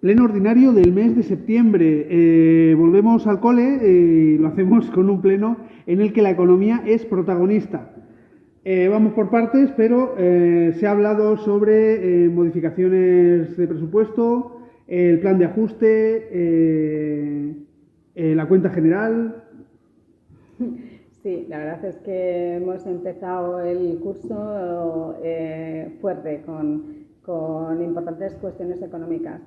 Pleno ordinario del mes de septiembre. Volvemos al cole y lo hacemos con un pleno en el que la economía es protagonista. Vamos por partes, pero se ha hablado sobre modificaciones de presupuesto, el plan de ajuste, la cuenta general. Sí, la verdad es que hemos empezado el curso fuerte con importantes cuestiones económicas.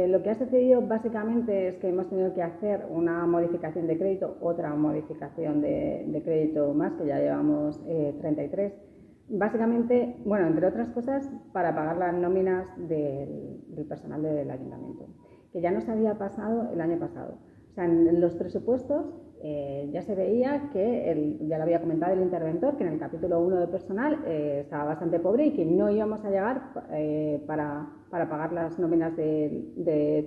Lo que ha sucedido básicamente es que hemos tenido que hacer una modificación de crédito, otra modificación de crédito más, que ya llevamos 33. Básicamente, bueno, entre otras cosas, para pagar las nóminas del personal del ayuntamiento, que ya nos había pasado el año pasado. O sea, en los presupuestos ya se veía que, ya lo había comentado el interventor, que en el capítulo 1 de personal estaba bastante pobre y que no íbamos a llegar para pagar las nóminas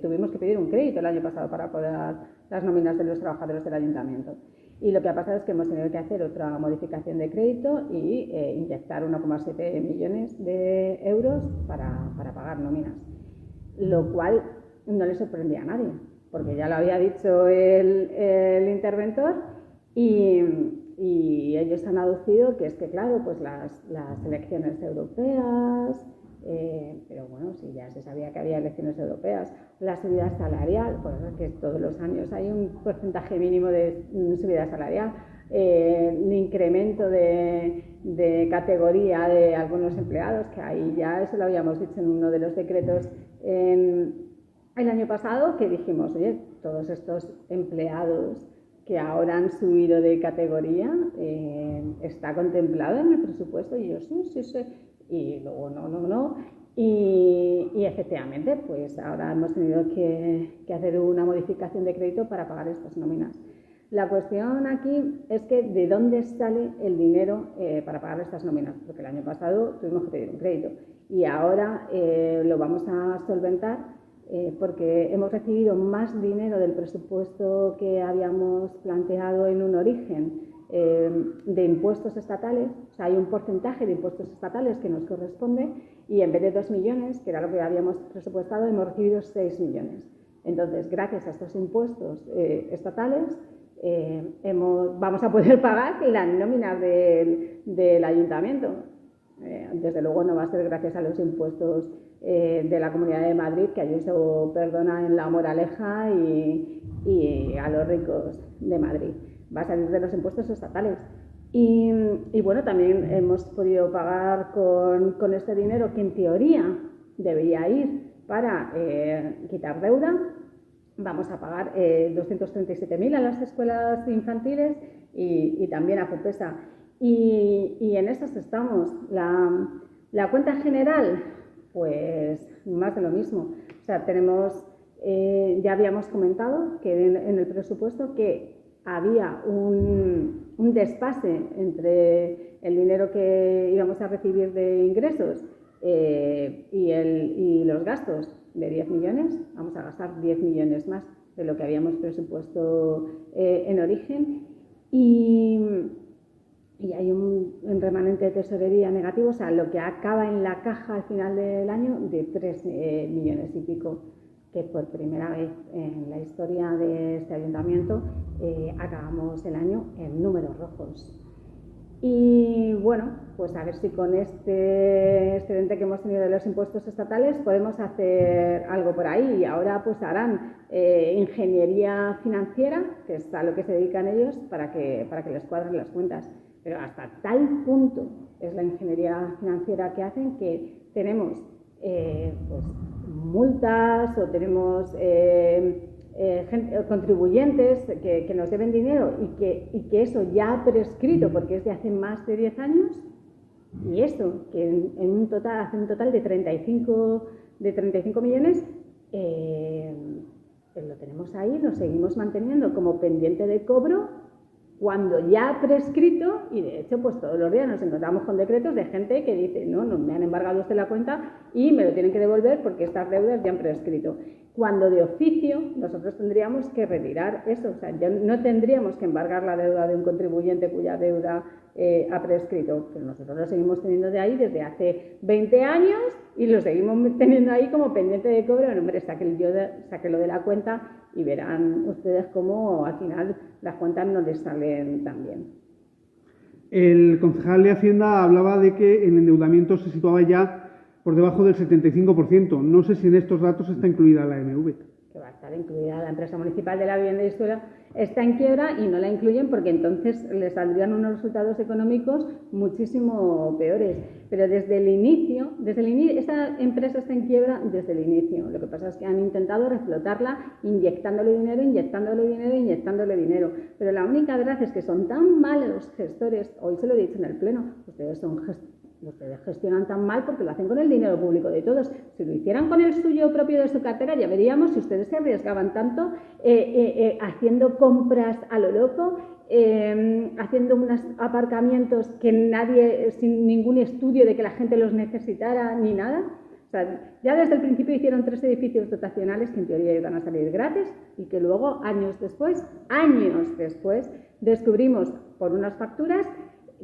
tuvimos que pedir un crédito el año pasado para pagar las nóminas de los trabajadores del ayuntamiento. Y lo que ha pasado es que hemos tenido que hacer otra modificación de crédito y inyectar 1,7 millones de euros para pagar nóminas, lo cual no le sorprendía a nadie, porque ya lo había dicho el interventor y ellos han aducido que es que, claro, pues las elecciones europeas, pero bueno, sí, ya se sabía que había elecciones europeas, la subida salarial, pues es que todos los años hay un porcentaje mínimo de subida salarial, el incremento de categoría de algunos empleados, que ahí ya eso lo habíamos dicho en uno de los decretos el año pasado, que dijimos, oye, todos estos empleados que ahora han subido de categoría, está contemplado en el presupuesto, y yo sí, y luego no, y efectivamente, pues ahora hemos tenido que hacer una modificación de crédito para pagar estas nóminas. La cuestión aquí es que de dónde sale el dinero para pagar estas nóminas, porque el año pasado tuvimos que pedir un crédito y ahora lo vamos a solventar porque hemos recibido más dinero del presupuesto que habíamos planteado en un origen de impuestos estatales. O sea, hay un porcentaje de impuestos estatales que nos corresponde y en vez de 2 millones, que era lo que habíamos presupuestado, hemos recibido 6 millones. Entonces, gracias a estos impuestos estatales, vamos a poder pagar la nómina del ayuntamiento. Desde luego no va a ser gracias a los impuestos de la Comunidad de Madrid, que allí se perdona en la moraleja y a los ricos de Madrid. Va a salir de los impuestos estatales. Y bueno, también hemos podido pagar con este dinero, que en teoría debería ir para quitar deuda. Vamos a pagar 237.000 a las escuelas infantiles y también a FOPESA. Y en estas estamos. La cuenta general, pues más de lo mismo. O sea, tenemos, ya habíamos comentado que en el presupuesto que había un desfase entre el dinero que íbamos a recibir de ingresos y los gastos de 10 millones. Vamos a gastar 10 millones más de lo que habíamos presupuesto en origen. Y hay un remanente de tesorería negativo, o sea, lo que acaba en la caja al final del año, de 3 millones y pico, que por primera vez en la historia de este ayuntamiento acabamos el año en números rojos. Y bueno, pues a ver si con este excedente que hemos tenido de los impuestos estatales podemos hacer algo por ahí. Y ahora pues harán ingeniería financiera, que es a lo que se dedican ellos, para que les cuadren las cuentas. Pero hasta tal punto es la ingeniería financiera que hacen que tenemos pues, multas o tenemos contribuyentes que nos deben dinero y que eso ya ha prescrito porque es de hace más de 10 años, y eso, que hace un total de 35 millones, lo tenemos ahí, lo seguimos manteniendo como pendiente de cobro cuando ya ha prescrito. Y de hecho, pues todos los días nos encontramos con decretos de gente que dice, no me han embargado usted la cuenta y me lo tienen que devolver porque estas deudas ya han prescrito. cuando de oficio nosotros tendríamos que retirar eso. O sea, ya no tendríamos que embargar la deuda de un contribuyente cuya deuda ha prescrito, pero nosotros lo seguimos teniendo de ahí desde hace 20 años y lo seguimos teniendo ahí como pendiente de cobro. Bueno, hombre, sáquelo de la cuenta y verán ustedes cómo al final las cuentas no les salen tan bien. El concejal de Hacienda hablaba de que el endeudamiento se situaba ya por debajo del 75%. No sé si en estos datos está incluida la AMV. Que va a estar incluida la empresa municipal de la vivienda y suelo, está en quiebra y no la incluyen porque entonces les saldrían unos resultados económicos muchísimo peores. Pero desde el inicio, esa empresa está en quiebra desde el inicio. Lo que pasa es que han intentado reflotarla inyectándole dinero. Pero la única verdad es que son tan malos gestores, hoy se lo he dicho en el pleno, ustedes gestionan tan mal porque lo hacen con el dinero público de todos. Si lo hicieran con el suyo propio de su cartera, ya veríamos si ustedes se arriesgaban tanto haciendo compras a lo loco, haciendo unos aparcamientos que nadie, sin ningún estudio de que la gente los necesitara ni nada. O sea, ya desde el principio hicieron 3 edificios dotacionales que en teoría iban a salir gratis y que luego, años después, descubrimos por unas facturas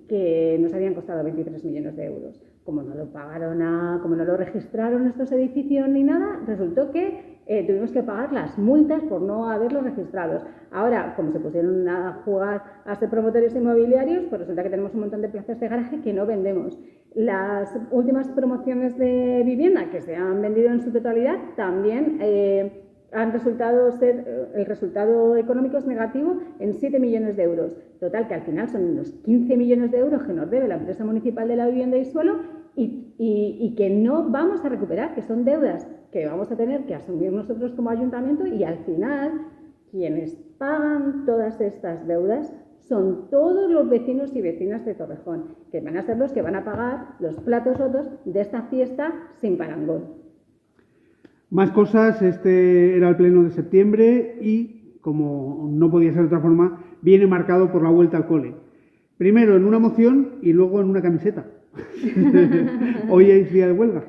que nos habían costado 23 millones de euros. Como no lo registraron estos edificios ni nada, resultó que tuvimos que pagar las multas por no haberlos registrados. Ahora, como se pusieron a jugar a ser promotores inmobiliarios, pues resulta que tenemos un montón de plazas de garaje que no vendemos. Las últimas promociones de vivienda que se han vendido en su totalidad también han resultado ser, el resultado económico es negativo en 7 millones de euros. Total, que al final son unos 15 millones de euros que nos debe la empresa municipal de la vivienda y suelo y que no vamos a recuperar, que son deudas que vamos a tener que asumir nosotros como ayuntamiento y al final quienes pagan todas estas deudas son todos los vecinos y vecinas de Torrejón, que van a ser los que van a pagar los platos rotos de esta fiesta sin parangón. Más cosas, este era el pleno de septiembre y, como no podía ser de otra forma, viene marcado por la vuelta al cole. Primero en una moción y luego en una camiseta. Hoy es día de huelga.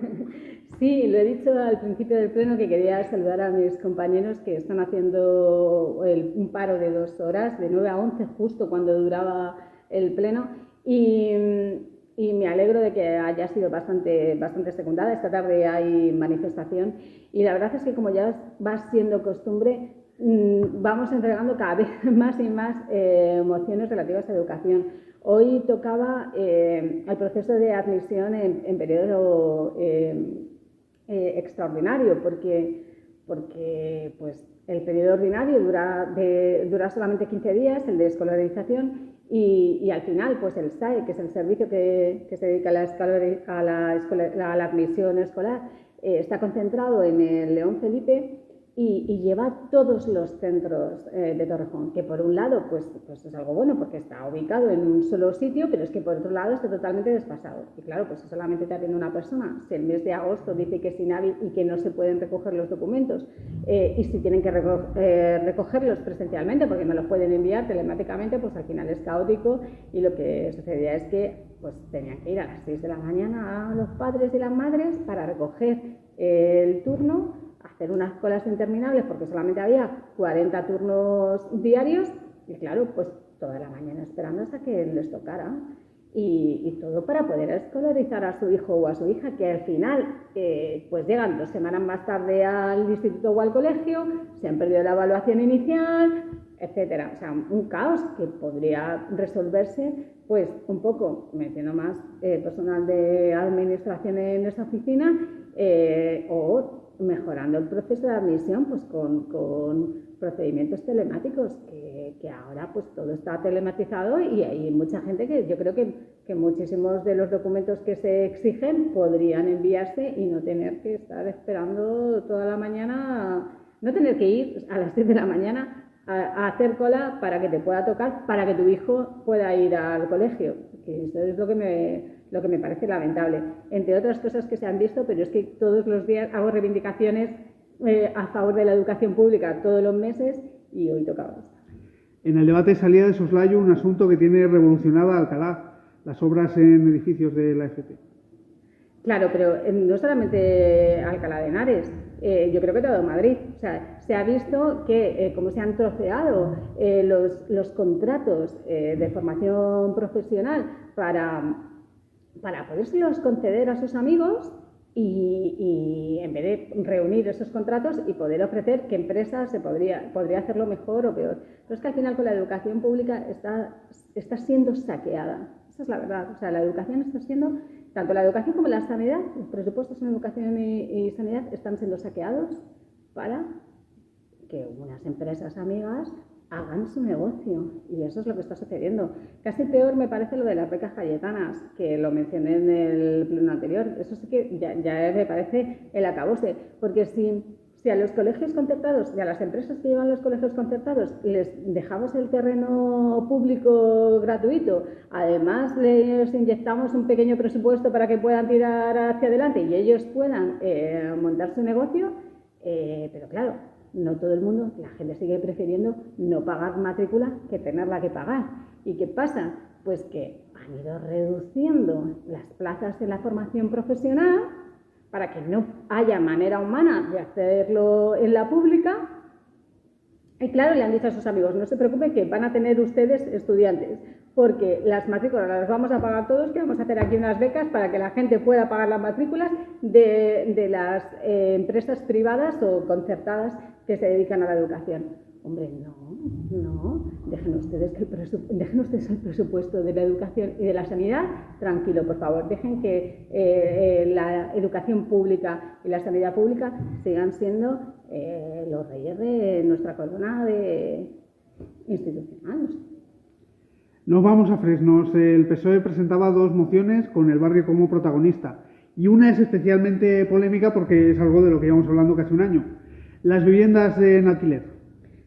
Sí, lo he dicho al principio del pleno que quería saludar a mis compañeros que están haciendo un paro de 2 horas, de 9 a 11, justo cuando duraba el pleno. Y me alegro de que haya sido bastante secundada. Esta tarde hay manifestación y la verdad es que, como ya va siendo costumbre, vamos entregando cada vez más y más mociones relativas a educación. Hoy tocaba el proceso de admisión en periodo extraordinario, porque pues, el periodo ordinario dura solamente 15 días, el de escolarización, y al final pues el SAE, que es el servicio que se dedica a la admisión escolar, está concentrado en el León Felipe y lleva todos los centros de Torrejón, que por un lado pues es algo bueno porque está ubicado en un solo sitio, pero es que por otro lado está totalmente desfasado. Y claro, pues solamente te atiende una persona. Si el mes de agosto dice que es inhábil y que no se pueden recoger los documentos, y si tienen que recogerlos presencialmente porque no los pueden enviar telemáticamente, pues al final es caótico y lo que sucedía es que pues tenían que ir a las 6 de la mañana a los padres y las madres para recoger el turno, hacer unas colas interminables porque solamente había 40 turnos diarios y claro, pues toda la mañana esperando hasta que les tocara y todo para poder escolarizar a su hijo o a su hija, que al final pues llegan 2 semanas más tarde al instituto o al colegio, se han perdido la evaluación inicial, etcétera. O sea, un caos que podría resolverse pues un poco metiendo más personal de administración en esa oficina o mejorando el proceso de admisión pues con procedimientos telemáticos que ahora pues todo está telematizado y hay mucha gente que yo creo que muchísimos de los documentos que se exigen podrían enviarse y no tener que estar esperando toda la mañana, no tener que ir a las 10 de la mañana a hacer cola para que te pueda tocar, para que tu hijo pueda ir al colegio, que eso es lo que me parece lamentable, entre otras cosas que se han visto, pero es que todos los días hago reivindicaciones a favor de la educación pública todos los meses y hoy tocaba esto. En el debate salía de soslayo un asunto que tiene revolucionada Alcalá, las obras en edificios de la FP. Claro, pero no solamente Alcalá de Henares, yo creo que todo Madrid. O sea, se ha visto que como se han troceado los contratos de formación profesional para podérselos conceder a sus amigos y en vez de reunir esos contratos y poder ofrecer qué empresa podría hacerlo mejor o peor. Pero es que al final con la educación pública está siendo saqueada. Esa es la verdad. O sea, la educación está siendo, tanto la educación como la sanidad, los presupuestos en educación y sanidad están siendo saqueados para que unas empresas amigas hagan su negocio, y eso es lo que está sucediendo. Casi peor me parece lo de las becas cayetanas, que lo mencioné en el pleno anterior. Eso sí que ya me parece el acabose, porque si a los colegios concertados y a las empresas que llevan los colegios concertados les dejamos el terreno público gratuito, además les inyectamos un pequeño presupuesto para que puedan tirar hacia adelante y ellos puedan montar su negocio, pero claro, no todo el mundo, la gente sigue prefiriendo no pagar matrícula que tenerla que pagar. ¿Y qué pasa? Pues que han ido reduciendo las plazas de la formación profesional para que no haya manera humana de hacerlo en la pública. Y claro, le han dicho a sus amigos, no se preocupen que van a tener ustedes estudiantes, porque las matrículas las vamos a pagar todos, que vamos a hacer aquí unas becas para que la gente pueda pagar las matrículas de las empresas privadas o concertadas que se dedican a la educación. Hombre, no, dejen ustedes el presupuesto de la educación y de la sanidad tranquilo, por favor. Dejen que la educación pública y la sanidad pública sigan siendo los reyes de nuestra corona institucional. Nos vamos a Fresnos. El PSOE presentaba 2 mociones con el barrio como protagonista. Y una es especialmente polémica porque es algo de lo que llevamos hablando casi un año. Las viviendas en alquiler.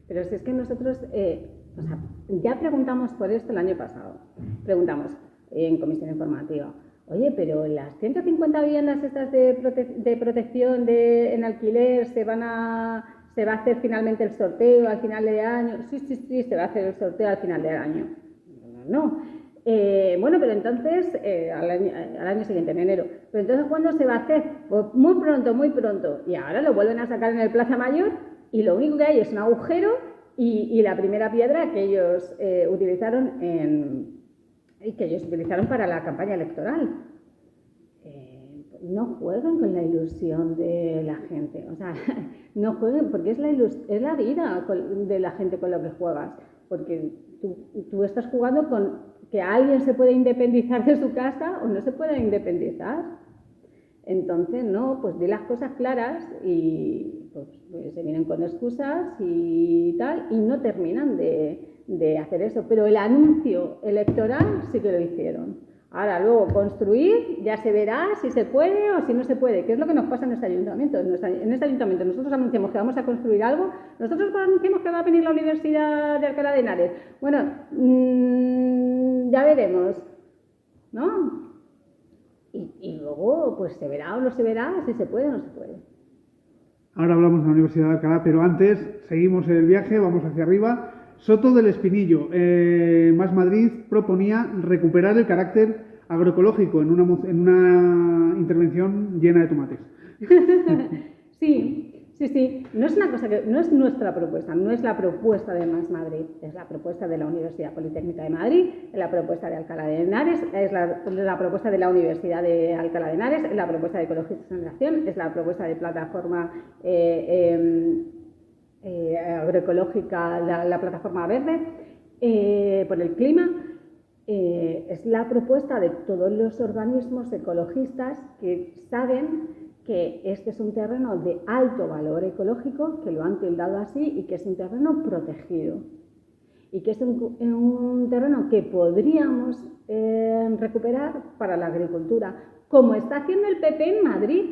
Pero si es que nosotros ya preguntamos por esto el año pasado. Preguntamos en comisión informativa. Oye, pero las 150 viviendas estas de protección en alquiler se va a hacer finalmente el sorteo al final de año. Sí, se va a hacer el sorteo al final del año. No. Bueno, pero entonces, al año siguiente, en enero. Pero entonces, ¿cuándo se va a hacer? Pues muy pronto. Y ahora lo vuelven a sacar en el Plaza Mayor y lo único que hay es un agujero y la primera piedra que ellos utilizaron para la campaña electoral. No jueguen con la ilusión de la gente. O sea, no jueguen porque es la vida de la gente con lo que juegas. Porque tú estás jugando con que alguien se puede independizar de su casa o no se puede independizar. Entonces, no, pues di las cosas claras y pues se vienen con excusas y tal, y no terminan de hacer eso. Pero el anuncio electoral sí que lo hicieron. Ahora, luego, construir, ya se verá si se puede o si no se puede, que es lo que nos pasa en este ayuntamiento. En este ayuntamiento nosotros anunciamos que vamos a construir algo, nosotros anunciamos que va a venir la Universidad de Alcalá de Henares. Bueno, ya veremos, ¿no? Y luego, pues se verá o no se verá, si se puede o no se puede. Ahora hablamos de la Universidad de Alcalá, pero antes seguimos el viaje, vamos hacia arriba. Soto del Espinillo. Más Madrid proponía recuperar el carácter agroecológico en una intervención llena de tomates. Sí. No es una cosa no es nuestra propuesta, no es la propuesta de Más Madrid, es la propuesta de la Universidad Politécnica de Madrid, es la propuesta de Alcalá de Henares, es la propuesta de la Universidad de Alcalá de Henares, es la propuesta de Ecologistas en Acción, es la propuesta de plataforma agroecológica, la plataforma verde por el clima. Es la propuesta de todos los organismos ecologistas que saben que este es un terreno de alto valor ecológico, que lo han tildado así, y que es un terreno protegido. Y que es un terreno que podríamos recuperar para la agricultura, como está haciendo el PP en Madrid,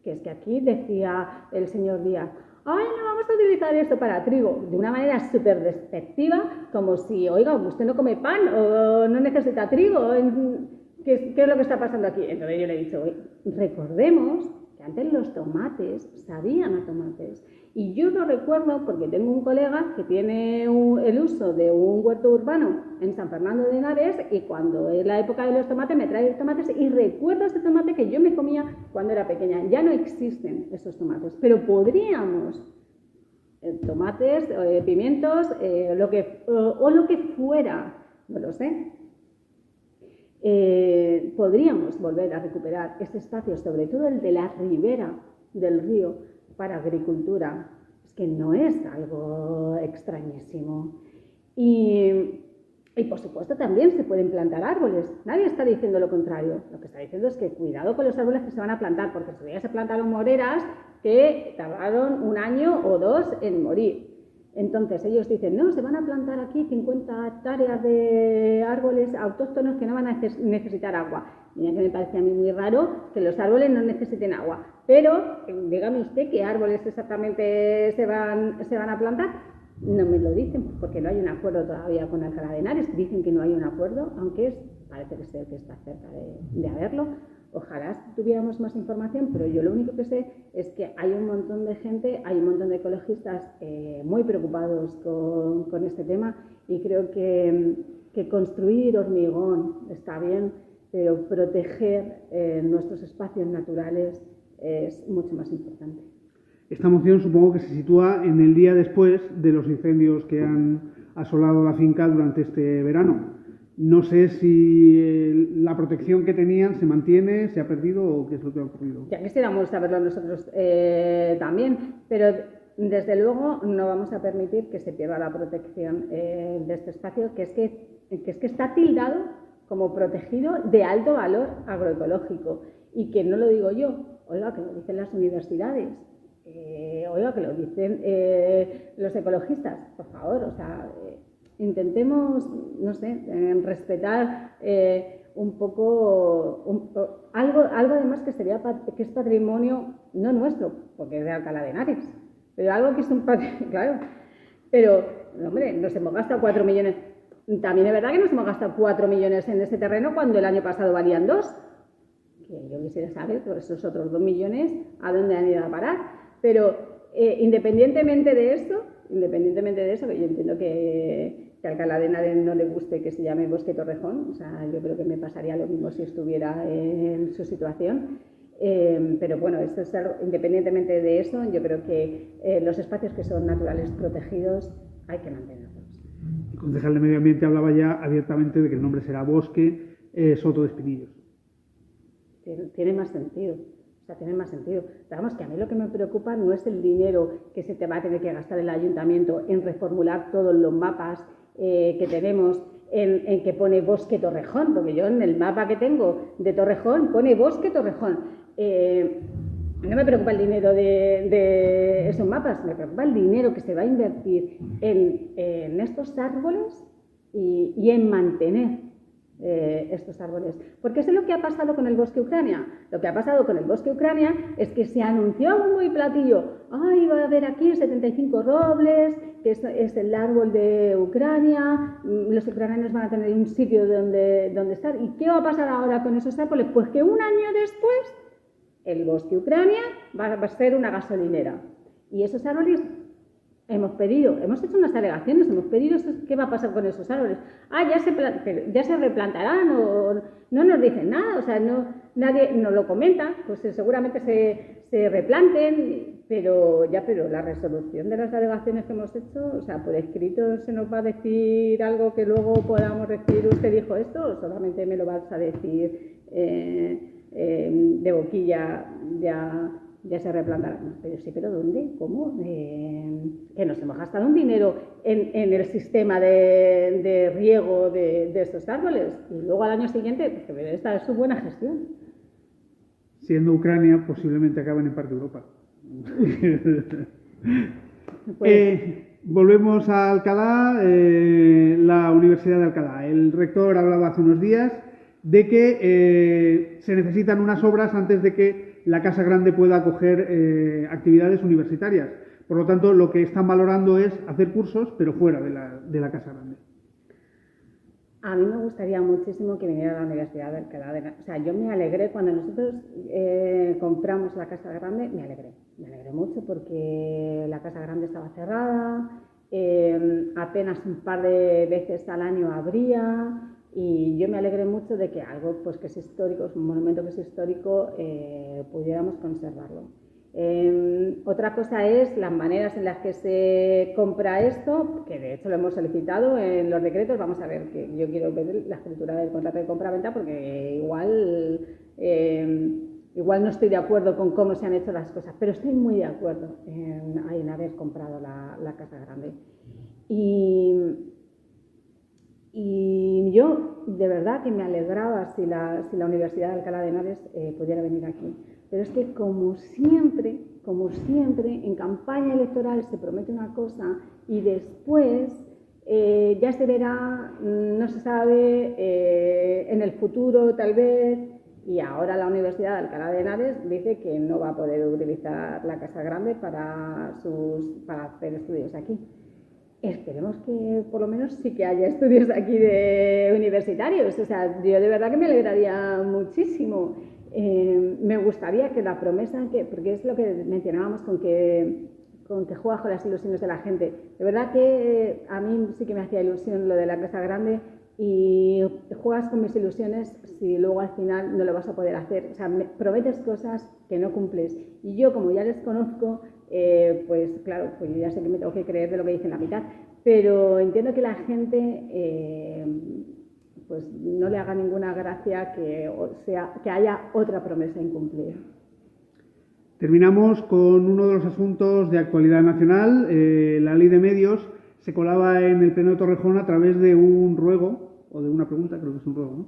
que es que aquí decía el señor Díaz, ¡ay, no vamos a utilizar esto para trigo! De una manera súper despectiva, como si, oiga, usted no come pan o no necesita trigo. ¿Qué es lo que está pasando aquí? Entonces yo le he dicho, recordemos que antes los tomates sabían a tomates. Y yo lo recuerdo porque tengo un colega que tiene el uso de un huerto urbano en San Fernando de Henares, y cuando es la época de los tomates me trae tomates y recuerdo ese tomate que yo me comía cuando era pequeña. Ya no existen esos tomates, pero podríamos, tomates, pimientos, lo que fuera, no lo sé. Podríamos volver a recuperar ese espacio, sobre todo el de la ribera del río, para agricultura. Es que no es algo extrañísimo. Y por supuesto también se pueden plantar árboles. Nadie está diciendo lo contrario. Lo que está diciendo es que cuidado con los árboles que se van a plantar, porque todavía se plantaron moreras que tardaron 1 año o 2 en morir. Entonces ellos dicen, no, se van a plantar aquí 50 hectáreas de árboles autóctonos que no van a necesitar agua. Mira que me parece a mí muy raro que los árboles no necesiten agua. Pero dígame usted qué árboles exactamente se van a plantar. No me lo dicen porque no hay un acuerdo todavía con Alcalá de Henares. Dicen que no hay un acuerdo, aunque parece que está cerca de haberlo. Ojalá tuviéramos más información, pero yo lo único que sé es que hay un montón de gente, hay un montón de ecologistas muy preocupados con este tema, y creo que construir hormigón está bien, pero proteger nuestros espacios naturales es mucho más importante. Esta moción supongo que se sitúa en el día después de los incendios que han asolado la finca durante este verano. No sé si la protección que tenían se mantiene, se ha perdido o qué es lo que ha ocurrido. Ya quisiéramos saberlo nosotros también, pero desde luego no vamos a permitir que se pierda la protección de este espacio, que es que está tildado como protegido de alto valor agroecológico, y que no lo digo yo, oiga, que lo dicen las universidades, oiga, que lo dicen los ecologistas, por favor, o sea... intentemos, no sé, respetar un poco algo además que es patrimonio no nuestro, porque es de Alcalá de Henares, pero algo que es un patrimonio, claro, pero, hombre, nos hemos gastado 4 millones, también es verdad que nos hemos gastado 4 millones en ese terreno cuando el año pasado valían 2, que yo quisiera saber todos esos otros 2 millones a dónde han ido a parar, pero independientemente de eso, que yo entiendo que a Alcalá de Henares no le guste que se llame Bosque Torrejón, o sea, yo creo que me pasaría lo mismo si estuviera en su situación, pero bueno, esto es algo, independientemente de eso, yo creo que los espacios que son naturales protegidos hay que mantenerlos. El concejal de Medio Ambiente hablaba ya abiertamente de que el nombre será Bosque Soto de Espinillos. Tiene más sentido. O sea, tiene más sentido. Pero vamos, que a mí lo que me preocupa no es el dinero que se te va a tener que gastar el ayuntamiento en reformular todos los mapas que tenemos, en que pone Bosque Torrejón, porque yo en el mapa que tengo de Torrejón pone Bosque Torrejón. No me preocupa el dinero de esos mapas, me preocupa el dinero que se va a invertir en estos árboles y en mantener estos árboles. Porque eso es lo que ha pasado con el Bosque Ucrania. Lo que ha pasado con el Bosque Ucrania es que se anunció a bombo y platillo, ¡ay, va a haber aquí 75 robles, que es el árbol de Ucrania, los ucranianos van a tener un sitio donde estar! ¿Y qué va a pasar ahora con esos árboles? Pues que 1 año después el Bosque Ucrania va a ser una gasolinera. Y esos árboles... hemos hecho unas alegaciones, hemos pedido qué va a pasar con esos árboles. Ya se replantarán, o no nos dicen nada, o sea, nadie nos lo comenta, pues seguramente se replanten, pero la resolución de las alegaciones que hemos hecho, o sea, por escrito se nos va a decir algo que luego podamos decir, usted dijo esto, o solamente me lo vas a decir de boquilla, ya se replantarán. Pero sí, ¿pero dónde? ¿Cómo? Que nos hemos gastado un dinero en el sistema de riego de estos árboles, y luego al año siguiente, pues esta es su buena gestión. Siendo Ucrania, posiblemente acaben en parte de Europa. Volvemos a Alcalá, la Universidad de Alcalá. El rector hablaba hace unos días de que se necesitan unas obras antes de que la Casa Grande pueda acoger actividades universitarias. Por lo tanto, lo que están valorando es hacer cursos, pero fuera de la Casa Grande. A mí me gustaría muchísimo que viniera a la Universidad de Alcalá de Henares. O sea, yo me alegré cuando nosotros compramos la Casa Grande, me alegré mucho porque la Casa Grande estaba cerrada, apenas un par de veces al año abría, y yo me alegré mucho de que algo pues, que es histórico, es un monumento que es histórico, pudiéramos conservarlo. Otra cosa es las maneras en las que se compra esto, que de hecho lo hemos solicitado en los decretos. Vamos a ver, que yo quiero ver la escritura del contrato de compra-venta porque igual no estoy de acuerdo con cómo se han hecho las cosas, pero estoy muy de acuerdo en haber comprado la Casa Grande. Y yo de verdad que me alegraba si la Universidad de Alcalá de Henares pudiera venir aquí. Pero es que como siempre, en campaña electoral se promete una cosa y después ya se verá, no se sabe, en el futuro tal vez, y ahora la Universidad de Alcalá de Henares dice que no va a poder utilizar la Casa Grande para hacer estudios aquí. Esperemos que por lo menos sí que haya estudios aquí de universitarios. O sea, yo de verdad que me alegraría muchísimo. Me gustaría que la promesa, porque es lo que mencionábamos con que juega con las ilusiones de la gente. De verdad que a mí sí que me hacía ilusión lo de la Casa Grande, y juegas con mis ilusiones si luego al final no lo vas a poder hacer. O sea, prometes cosas que no cumples. Y yo, como ya les conozco, pues claro, pues yo ya sé que me tengo que creer de lo que dicen la mitad. Pero entiendo que la gente pues no le haga ninguna gracia que haya otra promesa incumplida. Terminamos con uno de los asuntos de actualidad nacional. La ley de medios se colaba en el Pleno de Torrejón a través de un ruego, o de una pregunta, creo que es un ruego, ¿no?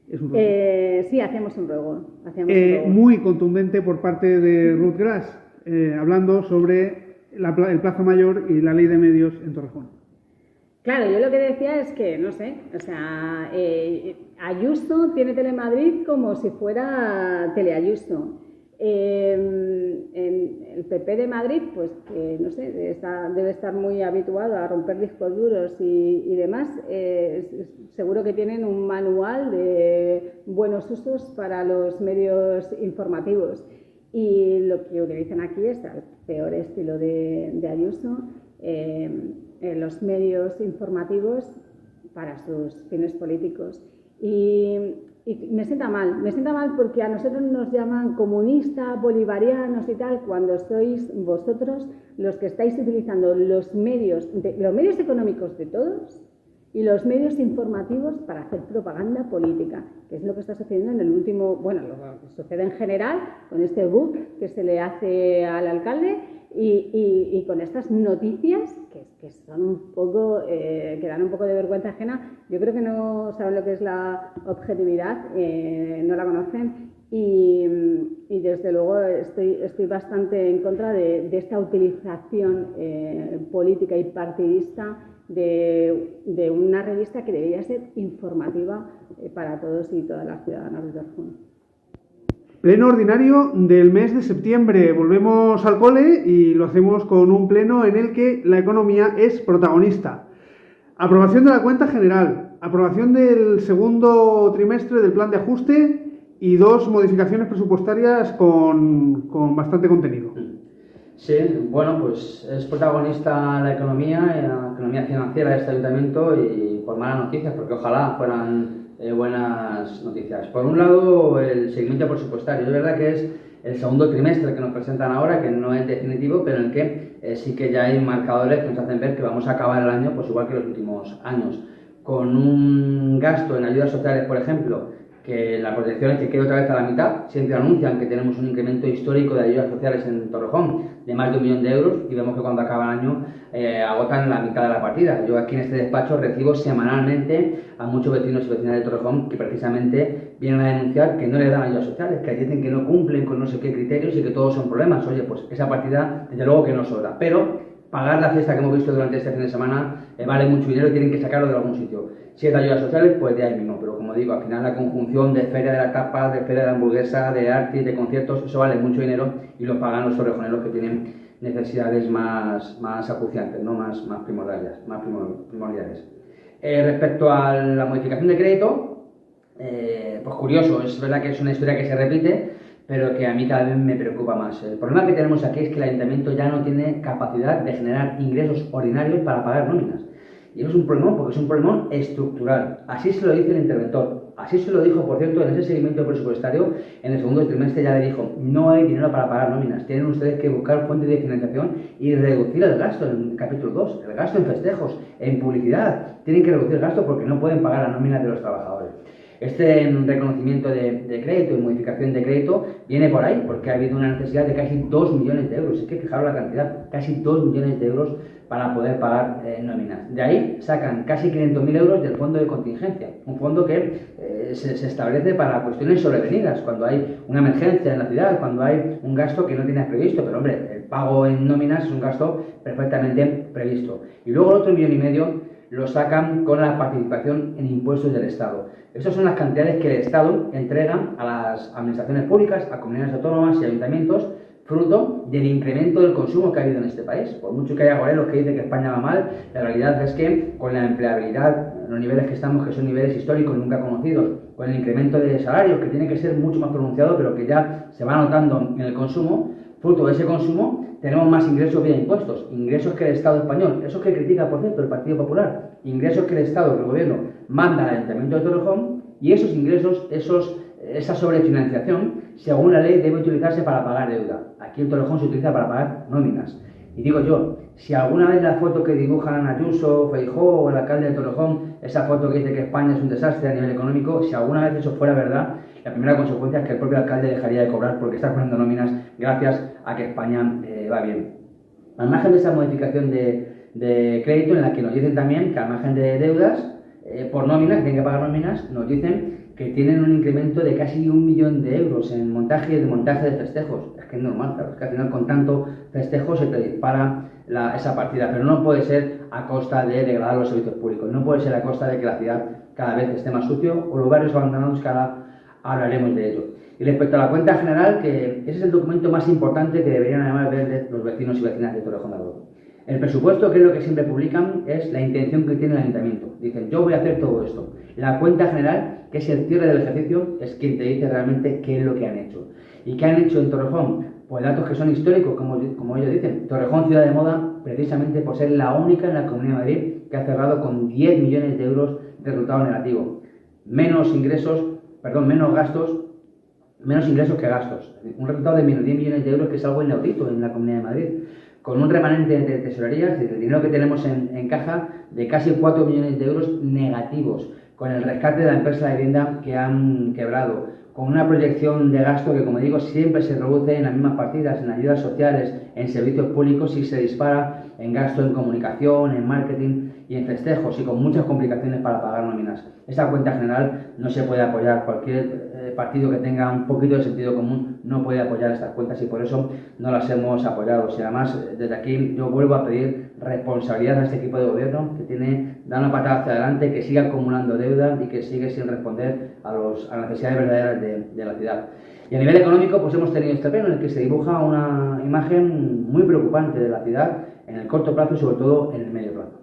Es un ruego. Sí, hacíamos un ruego. Muy contundente por parte de Ruth Gras, hablando sobre el plazo mayor y la ley de medios en Torrejón. Claro, yo lo que decía es que, no sé, o sea, Ayuso tiene Telemadrid como si fuera Teleayuso. El PP de Madrid, pues no sé, debe estar muy habituado a romper discos duros y demás. Seguro que tienen un manual de buenos usos para los medios informativos. Y lo que utilizan aquí es el peor estilo de Ayuso. Los medios informativos para sus fines políticos. Y me sienta mal porque a nosotros nos llaman comunistas, bolivarianos y tal, cuando sois vosotros los que estáis utilizando los medios económicos de todos y los medios informativos para hacer propaganda política, que es lo que está sucediendo en el último, bueno, lo que sucede en general con este book que se le hace al alcalde y con estas noticias que son un poco, que dan un poco de vergüenza ajena. Yo creo que no saben lo que es la objetividad, no la conocen y desde luego estoy bastante en contra de esta utilización política y partidista de una revista que debería ser informativa para todos y todas las ciudadanas de Torrejón. Pleno ordinario del mes de septiembre. Volvemos al cole y lo hacemos con un pleno en el que la economía es protagonista. Aprobación de la cuenta general, aprobación del segundo trimestre del plan de ajuste y 2 modificaciones presupuestarias con bastante contenido. Sí, bueno, pues es protagonista la economía financiera de este ayuntamiento, y por malas noticias, porque ojalá fueran buenas noticias. Por un lado, el seguimiento presupuestario. Es verdad que es el segundo trimestre que nos presentan ahora, que no es definitivo, pero en el que sí que ya hay marcadores que nos hacen ver que vamos a acabar el año pues igual que los últimos años, con un gasto en ayudas sociales, por ejemplo, que la protección es que quede otra vez a la mitad. Siempre anuncian que tenemos un incremento histórico de ayudas sociales en Torrejón de más de 1 millón de euros, y vemos que cuando acaba el año agotan la mitad de la partida. Yo aquí en este despacho recibo semanalmente a muchos vecinos y vecinas de Torrejón que precisamente vienen a denunciar que no les dan ayudas sociales, que dicen que no cumplen con no sé qué criterios y que todos son problemas. Oye, pues esa partida desde luego que no sobra, pero pagar la fiesta que hemos visto durante este fin de semana vale mucho dinero y tienen que sacarlo de algún sitio. Si es de ayudas sociales, pues de ahí mismo, pero como digo, al final la conjunción de feria de la tapa, de feria de la hamburguesa, de arte, de conciertos, eso vale mucho dinero y lo pagan los torrejoneros que tienen necesidades más acuciantes, ¿no? más primordiales. Respecto a la modificación de crédito, pues curioso, es verdad que es una historia que se repite, pero que a mí cada vez me preocupa más. El problema que tenemos aquí es que el ayuntamiento ya no tiene capacidad de generar ingresos ordinarios para pagar nóminas. Y eso es un problema porque es un problema estructural. Así se lo dice el interventor. Así se lo dijo, por cierto, en ese seguimiento presupuestario, en el segundo trimestre ya le dijo, no hay dinero para pagar nóminas, tienen ustedes que buscar fuentes de financiación y reducir el gasto en el capítulo 2, el gasto en festejos, en publicidad. Tienen que reducir el gasto porque no pueden pagar las nóminas de los trabajadores. Este reconocimiento de crédito y modificación de crédito viene por ahí, porque ha habido una necesidad de casi 2 millones de euros. Es que fijaros la cantidad, casi 2 millones de euros para poder pagar nóminas. De ahí sacan casi 500.000 euros del fondo de contingencia, un fondo que se establece para cuestiones sobrevenidas, cuando hay una emergencia en la ciudad, cuando hay un gasto que no tienes previsto, pero hombre, el pago en nóminas es un gasto perfectamente previsto. Y luego el otro 1,5 millones lo sacan con la participación en impuestos del Estado. Esas son las cantidades que el Estado entrega a las administraciones públicas, a comunidades autónomas y ayuntamientos, fruto del incremento del consumo que ha habido en este país. Por mucho que haya goreros que dicen que España va mal, la realidad es que con la empleabilidad, los niveles que estamos, que son niveles históricos nunca conocidos, con el incremento de salarios, que tiene que ser mucho más pronunciado, pero que ya se va notando en el consumo, fruto de ese consumo, tenemos más ingresos vía impuestos, ingresos que el Estado español, esos que critica, por cierto, el Partido Popular, ingresos que el Estado, que el Gobierno, manda al Ayuntamiento de Torrejón, y esos ingresos, esa sobrefinanciación, según la ley, debe utilizarse para pagar deuda. Aquí en Torrejón se utiliza para pagar nóminas. Y digo yo, si alguna vez la foto que dibujan Ayuso, Feijóo o el alcalde de Torrejón, esa foto que dice que España es un desastre a nivel económico, si alguna vez eso fuera verdad, la primera consecuencia es que el propio alcalde dejaría de cobrar porque está cobrando nóminas gracias a que España va bien. Al margen de esa modificación de crédito, en la que nos dicen también que al margen de deudas, por nóminas, que tienen que pagar nóminas, nos dicen que tienen un incremento de casi 1 millón de euros en montaje y desmontaje de festejos. Es que es normal, claro, es que al final con tanto festejo se te dispara esa partida, pero no puede ser a costa de degradar los servicios públicos, no puede ser a costa de que la ciudad cada vez esté más sucio o los barrios abandonados, que ahora hablaremos de ello. Y respecto a la cuenta general, que ese es el documento más importante que deberían además ver los vecinos y vecinas de Torrejón de Ardoz. El presupuesto, que es lo que siempre publican, es la intención que tiene el ayuntamiento. Dicen, yo voy a hacer todo esto. La cuenta general, que es el cierre del ejercicio, es quien te dice realmente qué es lo que han hecho. ¿Y qué han hecho en Torrejón? Pues datos que son históricos, como ellos dicen. Torrejón, ciudad de moda, precisamente por ser la única en la Comunidad de Madrid que ha cerrado con 10 millones de euros de resultado negativo. Menos ingresos que gastos. Un resultado de menos 10 millones de euros, que es algo inaudito en la Comunidad de Madrid. Con un remanente de tesorería, es decir, el dinero que tenemos en caja, de casi 4 millones de euros negativos, con el rescate de la empresa de vivienda que han quebrado, con una proyección de gasto que, como digo, siempre se reduce en las mismas partidas, en ayudas sociales, en servicios públicos, y se dispara en gasto en comunicación, en marketing y en festejos, y con muchas complicaciones para pagar nóminas. Esta cuenta general no se puede apoyar. Cualquier partido que tenga un poquito de sentido común no puede apoyar estas cuentas, y por eso no las hemos apoyado. Y además, desde aquí yo vuelvo a pedir responsabilidad a este equipo de gobierno, que da una patada hacia adelante, que sigue acumulando deuda y que sigue sin responder a las necesidades verdaderas de la ciudad. Y a nivel económico, pues hemos tenido este pleno en el que se dibuja una imagen muy preocupante de la ciudad en el corto plazo y sobre todo en el medio plazo.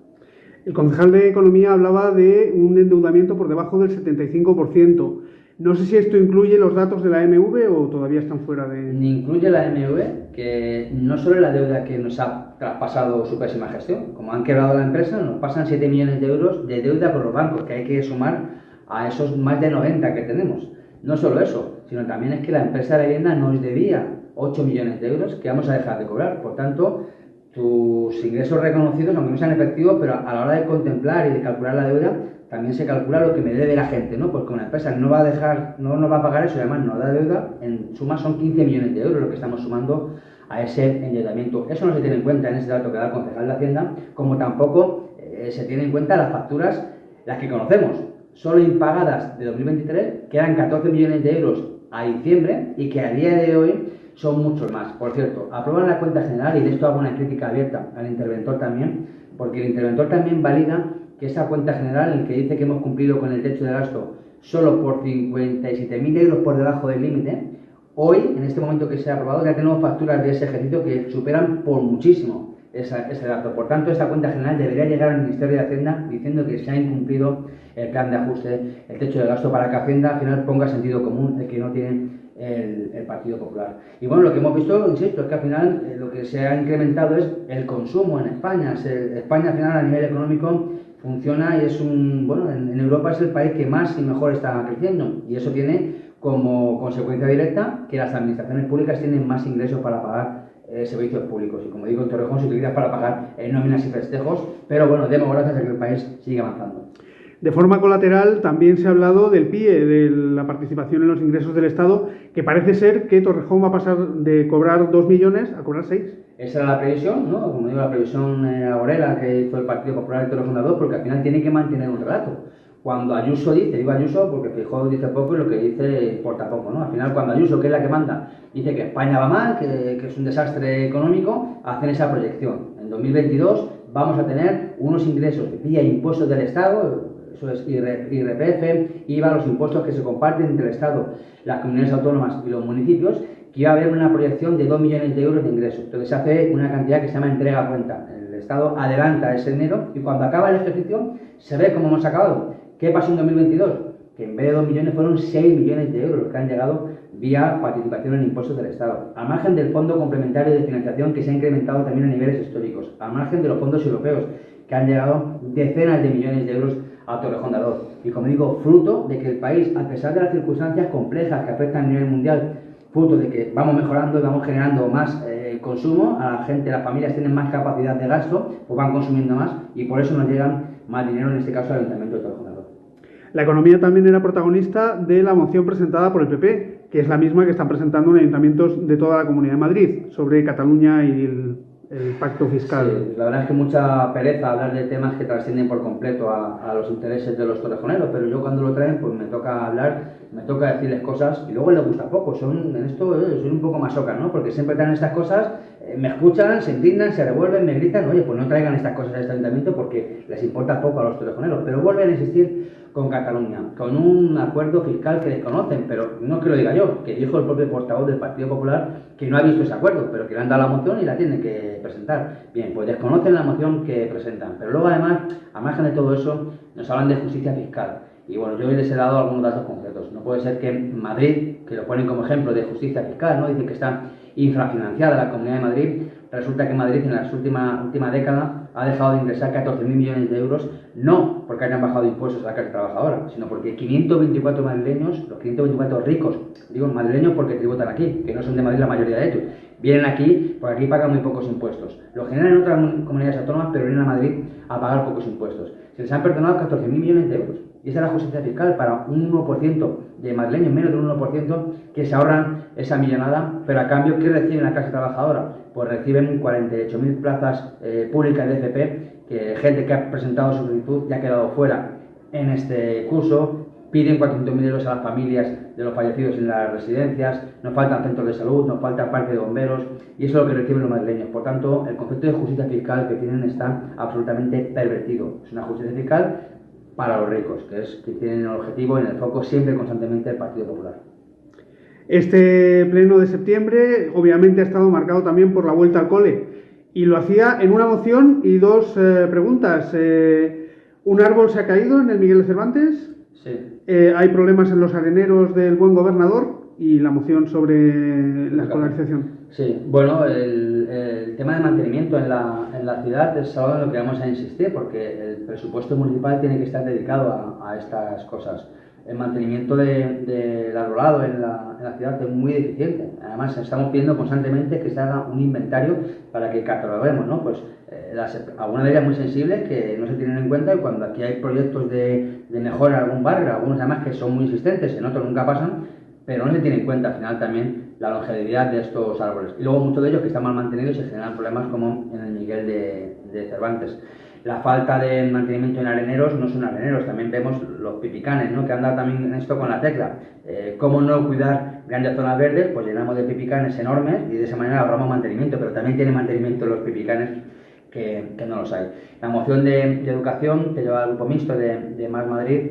El concejal de Economía hablaba de un endeudamiento por debajo del 75%. No sé si esto incluye los datos de la AMV o todavía están fuera de... Incluye la AMV, que no solo es la deuda que nos ha traspasado su pésima gestión. Como han quebrado la empresa, nos pasan 7 millones de euros de deuda por los bancos, que hay que sumar a esos más de 90 que tenemos. No solo eso, sino también es que la empresa de la vivienda nos debía 8 millones de euros que vamos a dejar de cobrar. Por tanto, tus ingresos reconocidos, aunque no sean efectivos, pero a la hora de contemplar y de calcular la deuda, también se calcula lo que me debe la gente, ¿no? Porque una empresa no nos va a pagar eso, y además nos da deuda, en suma son 15 millones de euros lo que estamos sumando a ese endeudamiento. Eso no se tiene en cuenta en ese dato que da el concejal de Hacienda, como tampoco se tiene en cuenta las facturas, las que conocemos, solo impagadas de 2023, que eran 14 millones de euros a diciembre, y que a día de hoy son muchos más. Por cierto, aprueban la cuenta general, y de esto hago una crítica abierta al interventor también, porque el interventor también valida que esa cuenta general, en el que dice que hemos cumplido con el techo de gasto solo por 57.000 euros por debajo del límite, hoy, en este momento que se ha aprobado, ya tenemos facturas de ese ejercicio que superan por muchísimo ese dato. Por tanto, esta cuenta general debería llegar al Ministerio de Hacienda diciendo que se ha incumplido el plan de ajuste, el techo de gasto, para que Hacienda al final ponga sentido común, el que no tiene el Partido Popular. Y bueno, lo que hemos visto, insisto, es que al final lo que se ha incrementado es el consumo en España. España al final a nivel económico funciona y es en Europa es el país que más y mejor está creciendo, y eso tiene como consecuencia directa que las administraciones públicas tienen más ingresos para pagar servicios públicos, y como digo, en Torrejón se utiliza para pagar nóminas y festejos, pero bueno, demos gracias a que el país sigue avanzando. De forma colateral, también se ha hablado del PIE, de la participación en los ingresos del Estado, que parece ser que Torrejón va a pasar de cobrar 2 millones a cobrar 6. Esa era la previsión, ¿no? Como digo, la previsión agorera que hizo el Partido Popular y Torrejón 2, porque al final tiene que mantener un relato. Cuando Ayuso dice, digo Ayuso porque Feijóo dice poco y lo que dice importa poco, ¿no? Al final, cuando Ayuso, que es la que manda, dice que España va mal, que es un desastre económico, hacen esa proyección. En 2022 vamos a tener unos ingresos vía impuestos del Estado, eso es IRPF, IVA, los impuestos que se comparten entre el Estado, las comunidades autónomas y los municipios, que iba a haber una proyección de 2 millones de euros de ingresos. Entonces se hace una cantidad que se llama entrega a cuenta. El Estado adelanta ese dinero y cuando acaba el ejercicio se ve cómo hemos acabado. ¿Qué pasó en 2022? Que en vez de 2 millones fueron 6 millones de euros que han llegado vía participación en impuestos del Estado, al margen del Fondo Complementario de Financiación, que se ha incrementado también a niveles históricos, al margen de los fondos europeos, que han llegado decenas de millones de euros a Torrejón de Ardoz. Y como digo, fruto de que el país, a pesar de las circunstancias complejas que afectan a nivel mundial, fruto de que vamos mejorando y vamos generando más consumo, a la gente, las familias tienen más capacidad de gasto, pues van consumiendo más y por eso nos llegan más dinero, en este caso al Ayuntamiento de Torrejón de Ardoz. La economía también era protagonista de la moción presentada por el PP, que es la misma que están presentando en ayuntamientos de toda la Comunidad de Madrid, sobre Cataluña y el pacto fiscal. Sí, la verdad es que mucha pereza hablar de temas que trascienden por completo a los intereses de los torrejoneros, pero yo cuando lo traen pues me toca hablar, me toca decirles cosas y luego les gusta poco. En esto soy un poco masoca, ¿no? Porque siempre traen estas cosas, me escuchan, se indignan, se revuelven, me gritan, oye, pues no traigan estas cosas a este ayuntamiento porque les importa poco a los torrejoneros, pero vuelven a insistir con Cataluña, con un acuerdo fiscal que desconocen, pero no que lo diga yo, que dijo el propio portavoz del Partido Popular que no ha visto ese acuerdo, pero que le han dado la moción y la tienen que presentar. Bien, pues desconocen la moción que presentan, pero luego además, a margen de todo eso, nos hablan de justicia fiscal. Y bueno, yo hoy les he dado algunos datos concretos. No puede ser que Madrid, que lo ponen como ejemplo de justicia fiscal, ¿no? Dicen que está infrafinanciada la Comunidad de Madrid. Resulta que Madrid en la última década ha dejado de ingresar 14.000 millones de euros, no porque hayan bajado impuestos a la clase trabajadora, sino porque 524 madrileños, los 524 ricos, digo madrileños porque tributan aquí, que no son de Madrid la mayoría de ellos, vienen aquí porque aquí pagan muy pocos impuestos. Lo generan en otras comunidades autónomas, pero vienen a Madrid a pagar pocos impuestos. Se les han perdonado 14.000 millones de euros. Y esa es la justicia fiscal para un 1% de madrileños, menos de un 1%, que se ahorran esa millonada, pero a cambio, ¿qué reciben la clase trabajadora? Pues reciben 48.000 plazas públicas de FP, que gente que ha presentado su solicitud ya ha quedado fuera en este curso, piden 400.000 euros a las familias de los fallecidos en las residencias, nos faltan centros de salud, nos falta parque de bomberos, y eso es lo que reciben los madrileños. Por tanto, el concepto de justicia fiscal que tienen está absolutamente pervertido. Es una justicia fiscal para los ricos, que tienen el objetivo en el foco siempre constantemente el Partido Popular. Este pleno de septiembre obviamente ha estado marcado también por la vuelta al cole y lo hacía en una moción y dos preguntas. ¿Un árbol se ha caído en el Miguel de Cervantes? Sí. ¿Hay problemas en los areneros del buen gobernador? Y la moción sobre la escolarización. Sí, bueno, el tema de mantenimiento en la ciudad es algo en lo que vamos a insistir, porque el presupuesto municipal tiene que estar dedicado a estas cosas. El mantenimiento del arbolado en la ciudad es muy deficiente. Además, estamos pidiendo constantemente que se haga un inventario para que cataloguemos, ¿no? Pues algunas de ellas muy sensibles que no se tienen en cuenta, y cuando aquí hay proyectos de mejora en algún barrio, algunos además que son muy insistentes, en otros nunca pasan, pero no se tiene en cuenta al final también la longevidad de estos árboles. Y luego muchos de ellos que están mal mantenidos se generan problemas como en el Miguel de Cervantes. La falta de mantenimiento en areneros no son areneros, también vemos los pipicanes, ¿no? Que anda también en esto con la tecla. ¿Cómo no cuidar grandes zonas verdes? Pues llenamos de pipicanes enormes y de esa manera ahorramos mantenimiento, pero también tiene mantenimiento los pipicanes que no los hay. La moción de educación que lleva el grupo mixto de Más Madrid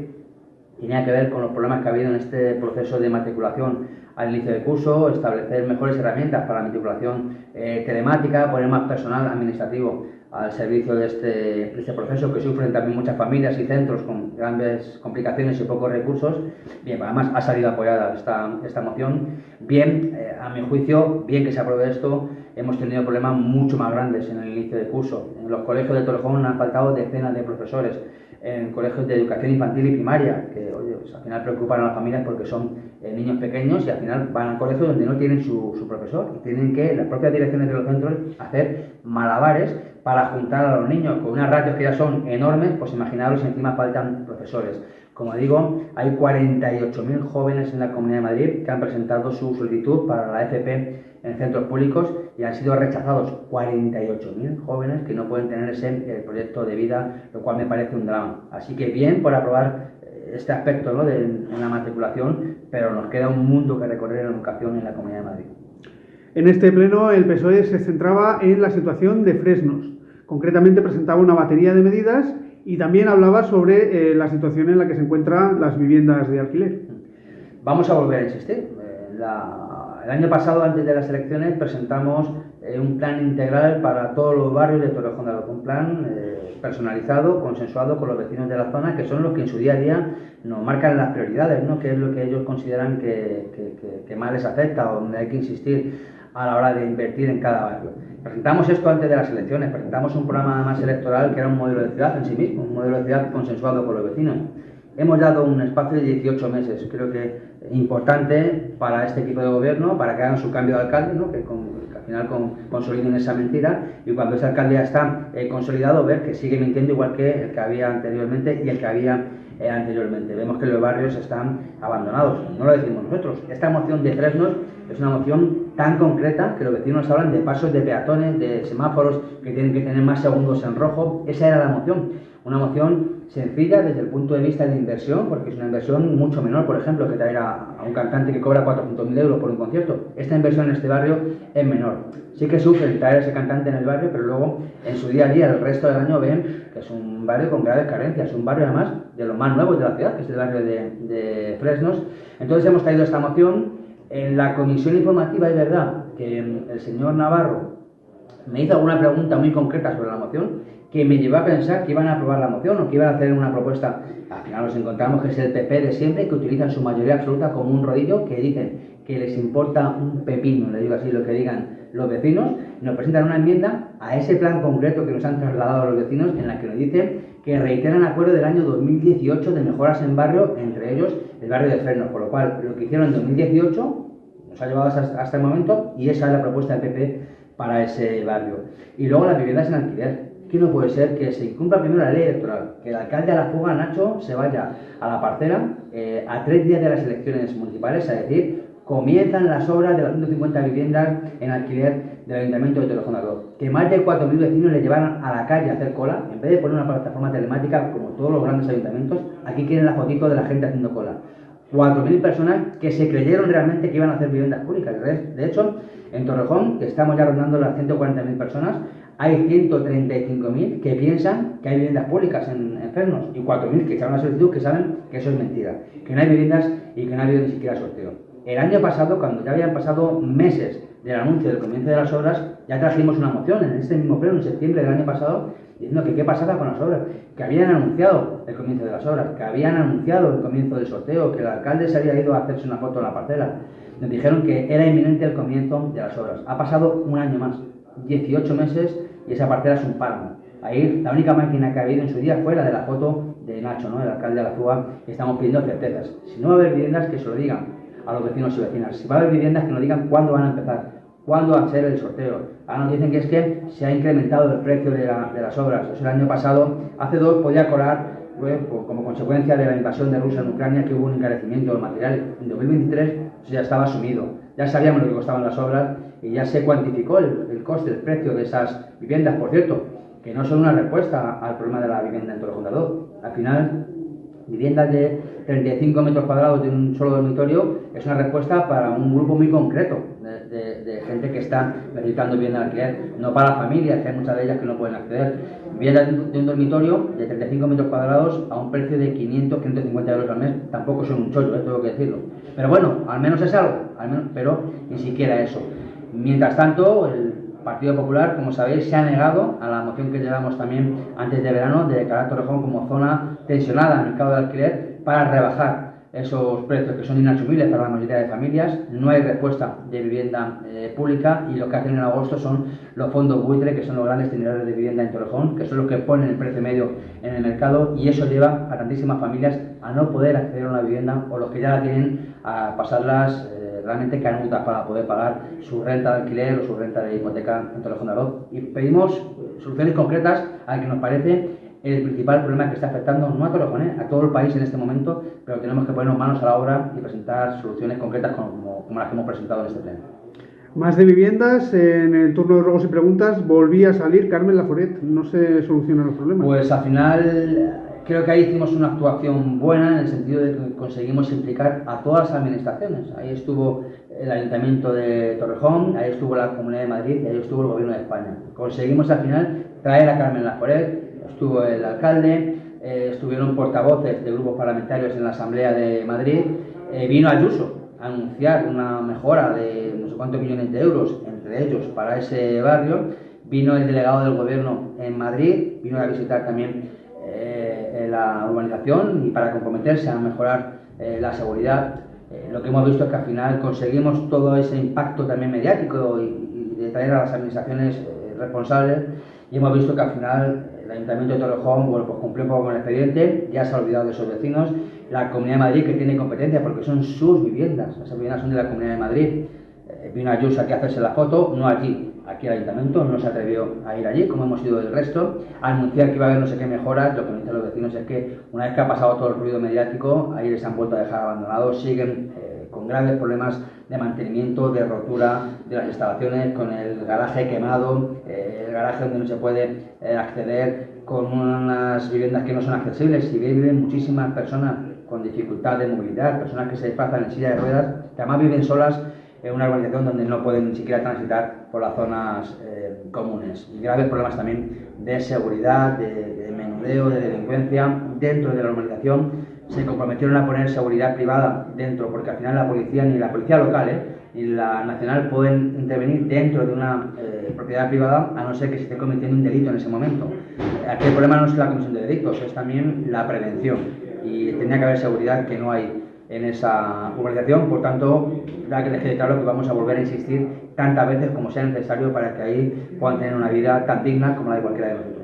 tenía que ver con los problemas que ha habido en este proceso de matriculación al inicio del curso, establecer mejores herramientas para la matriculación telemática, poner más personal administrativo al servicio de este proceso que sufren también muchas familias y centros con grandes complicaciones y pocos recursos. Bien, además ha salido apoyada esta moción. Bien, a mi juicio, bien que se apruebe esto. Hemos tenido problemas mucho más grandes en el inicio del curso. En los colegios de Torrejón han faltado decenas de profesores. En colegios de educación infantil y primaria, que oye, pues al final preocupan a las familias porque son niños pequeños y al final van al colegio donde no tienen su profesor y tienen que, las propias direcciones de los centros, hacer malabares para juntar a los niños con unas ratios que ya son enormes. Pues imaginaros, encima faltan profesores. Como digo, hay 48.000 jóvenes en la Comunidad de Madrid que han presentado su solicitud para la FP en centros públicos y han sido rechazados. 48.000 jóvenes que no pueden tener ese proyecto de vida, lo cual me parece un drama. Así que bien por aprobar este aspecto, ¿no?, en la matriculación, pero nos queda un mundo que recorrer en educación en la Comunidad de Madrid. En este pleno el PSOE se centraba en la situación de Fresnos. Concretamente presentaba una batería de medidas y también hablaba sobre la situación en la que se encuentran las viviendas de alquiler. Vamos a volver a insistir. El año pasado, antes de las elecciones, presentamos un plan integral para todos los barrios de Torrejón de Ardoz, un plan personalizado, consensuado con los vecinos de la zona, que son los que en su día a día nos marcan las prioridades, ¿no?, que es lo que ellos consideran que más les afecta o donde hay que insistir a la hora de invertir en cada barrio. Presentamos esto antes de las elecciones, presentamos un programa más electoral que era un modelo de ciudad en sí mismo, un modelo de ciudad consensuado con los vecinos. Hemos dado un espacio de 18 meses, creo que importante para este equipo de gobierno, para que hagan su cambio de alcalde, ¿no?, que al final consoliden esa mentira, y cuando ese alcalde ya está consolidado, ver que sigue mintiendo igual que el que había anteriormente y el que había anteriormente. Vemos que los barrios están abandonados, no lo decimos nosotros. Esta moción de Fresnos es una moción tan concreta que los vecinos hablan de pasos de peatones, de semáforos que tienen que tener más segundos en rojo. Esa era la moción, una moción sencilla desde el punto de vista de inversión, porque es una inversión mucho menor, por ejemplo, que traer a un cantante que cobra 400.000 euros por un concierto. Esta inversión en este barrio es menor. Sí que sufren traer a ese cantante en el barrio, pero luego en su día a día, el resto del año, ven que es un barrio con graves carencias, un barrio además de los más nuevos de la ciudad, que es el barrio de Fresnos. Entonces hemos traído esta moción. En la comisión informativa es verdad que el señor Navarro me hizo alguna pregunta muy concreta sobre la moción que me llevó a pensar que iban a aprobar la moción o que iban a hacer una propuesta. Al final nos encontramos que es el PP de siempre, que utilizan su mayoría absoluta como un rodillo, que dicen que les importa un pepino, le digo así, lo que digan los vecinos. Nos presentan una enmienda a ese plan concreto que nos han trasladado los vecinos, en la que nos dicen que reiteran acuerdo del año 2018 de mejoras en barrio, entre ellos el barrio de Fresnos, por lo cual lo que hicieron en 2018 nos ha llevado hasta el momento, y esa es la propuesta del PP para ese barrio. Y luego las viviendas en alquiler. Que no puede ser que se incumpla primero la ley electoral, que el alcalde a la fuga, Nacho, se vaya a la parcela a 3 días de las elecciones municipales, es decir, comienzan las obras de las 150 viviendas en alquiler del Ayuntamiento de Torrejón de Ardoz, que más de 4.000 vecinos le llevaron a la calle a hacer cola. En vez de poner una plataforma telemática como todos los grandes ayuntamientos, aquí quieren la fotito de la gente haciendo cola. 4.000 personas que se creyeron realmente que iban a hacer viviendas públicas. De hecho, en Torrejón, que estamos ya rondando las 140.000 personas, hay 135.000 que piensan que hay viviendas públicas en Fresnos y 4.000 que echaron la solicitud que saben que eso es mentira, que no hay viviendas y que no ha habido ni siquiera sorteo. El año pasado, cuando ya habían pasado meses del anuncio del comienzo de las obras, ya trajimos una moción en este mismo pleno, en septiembre del año pasado, diciendo que qué pasaba con las obras, que habían anunciado el comienzo de las obras, que habían anunciado el comienzo del sorteo, que el alcalde se había ido a hacerse una foto en la parcela. Nos dijeron que era inminente el comienzo de las obras. Ha pasado un año más, 18 meses, y esa parcela es un páramo. Ahí la única máquina que ha habido en su día fue la de la foto de Nacho, ¿no?, el alcalde de la Fuga, y estamos pidiendo certezas. Si no va a haber viviendas, que se lo digan a los vecinos y vecinas. Si va a haber viviendas, que nos digan cuándo van a empezar, cuándo va a ser el sorteo. Ahora nos dicen que es que se ha incrementado el precio de las obras. O sea, el año pasado, hace 2 podía cobrar, como consecuencia de la invasión de Rusia en Ucrania, que hubo un encarecimiento del material. En 2023 eso ya estaba asumido. Ya sabíamos lo que costaban las obras y ya se cuantificó el coste, el precio de esas viviendas. Por cierto, que no son una respuesta al problema de la vivienda en Torrejón de Ardoz. Al final, Viviendas de 35 metros cuadrados de un solo dormitorio es una respuesta para un grupo muy concreto de gente que está necesitando vivienda de alquiler, no para familias, que hay muchas de ellas que no pueden acceder. Viviendas de un dormitorio de 35 metros cuadrados a un precio de 500, 150 euros al mes, tampoco son un chollo, tengo que decirlo. Pero bueno, al menos es algo, pero ni siquiera eso. Mientras tanto, el Partido Popular, como sabéis, se ha negado a la moción que llevamos también antes de verano de declarar Torrejón como zona tensionada en el mercado de alquiler para rebajar esos precios que son inasumibles para la mayoría de familias. No hay respuesta de vivienda pública y lo que hacen en agosto son los fondos buitre, que son los grandes tenedores de vivienda en Torrejón, que son los que ponen el precio medio en el mercado, y eso lleva a tantísimas familias a no poder acceder a una vivienda, o los que ya la tienen a pasarlas realmente canutas para poder pagar su renta de alquiler o su renta de hipoteca en Torrejón de Ardoz. Y pedimos soluciones concretas al que nos parece el principal problema que está afectando no a Torrejón, a todo el país en este momento, pero tenemos que ponernos manos a la obra y presentar soluciones concretas como las que hemos presentado en este pleno. Más de viviendas, en el turno de ruegos y preguntas volvía a salir Carmen Laforet. No se solucionan los problemas. Pues al final creo que ahí hicimos una actuación buena en el sentido de que conseguimos implicar a todas las administraciones. Ahí estuvo el Ayuntamiento de Torrejón, ahí estuvo la Comunidad de Madrid y ahí estuvo el Gobierno de España. Conseguimos al final traer a Carmen Laforet, estuvo el alcalde, estuvieron portavoces de grupos parlamentarios en la Asamblea de Madrid, vino Ayuso a anunciar una mejora de no sé cuántos millones de euros, entre ellos para ese barrio, vino el delegado del Gobierno en Madrid, vino a visitar también la urbanización y para comprometerse a mejorar la seguridad. Lo que hemos visto es que al final conseguimos todo ese impacto también mediático y de traer a las administraciones responsables, y hemos visto que al final el Ayuntamiento de Torrejón, bueno, pues cumplió un poco con el expediente, ya se ha olvidado de sus vecinos. La Comunidad de Madrid, que tiene competencia porque son sus viviendas, esas viviendas son de la Comunidad de Madrid. Vino Ayuso aquí a hacerse la foto, no allí, aquí al Ayuntamiento, no se atrevió a ir allí, como hemos ido del resto, a anunciar que iba a haber no sé qué mejoras. Lo que me dicen los vecinos es que una vez que ha pasado todo el ruido mediático, ahí les han vuelto a dejar abandonados, siguen con graves problemas de mantenimiento, de rotura de las instalaciones, con el garaje quemado, el garaje donde no se puede acceder, con unas viviendas que no son accesibles. Y viven muchísimas personas con dificultad de movilidad, personas que se desplazan en silla de ruedas, que además viven solas en una urbanización donde no pueden ni siquiera transitar por las zonas comunes. Y graves problemas también de seguridad, de menudeo, de delincuencia dentro de la urbanización. Se comprometieron a poner seguridad privada dentro, porque al final la policía, ni la policía local ni la nacional, pueden intervenir dentro de una propiedad privada, a no ser que se esté cometiendo un delito en ese momento. Aquí el problema no es la comisión de delitos, es también la prevención, y tenía que haber seguridad que no hay en esa urbanización. Por tanto, da que deje claro que vamos a volver a insistir tantas veces como sea necesario para que ahí puedan tener una vida tan digna como la de cualquiera de nosotros.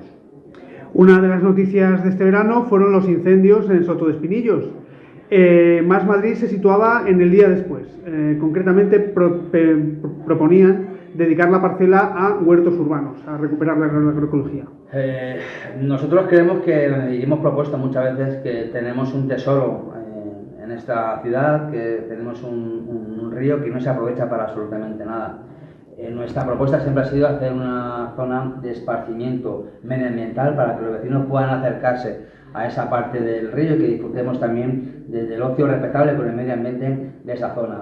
Una de las noticias de este verano fueron los incendios en Soto de Espinillos. Más Madrid se situaba en el día después. Concretamente proponían dedicar la parcela a huertos urbanos, a recuperar la agroecología. Nosotros creemos que, y hemos propuesto muchas veces, que tenemos un tesoro en esta ciudad, que tenemos un río que no se aprovecha para absolutamente nada. Nuestra propuesta siempre ha sido hacer una zona de esparcimiento medioambiental para que los vecinos puedan acercarse a esa parte del río y que disfrutemos también del ocio respetable con el medio ambiente de esa zona.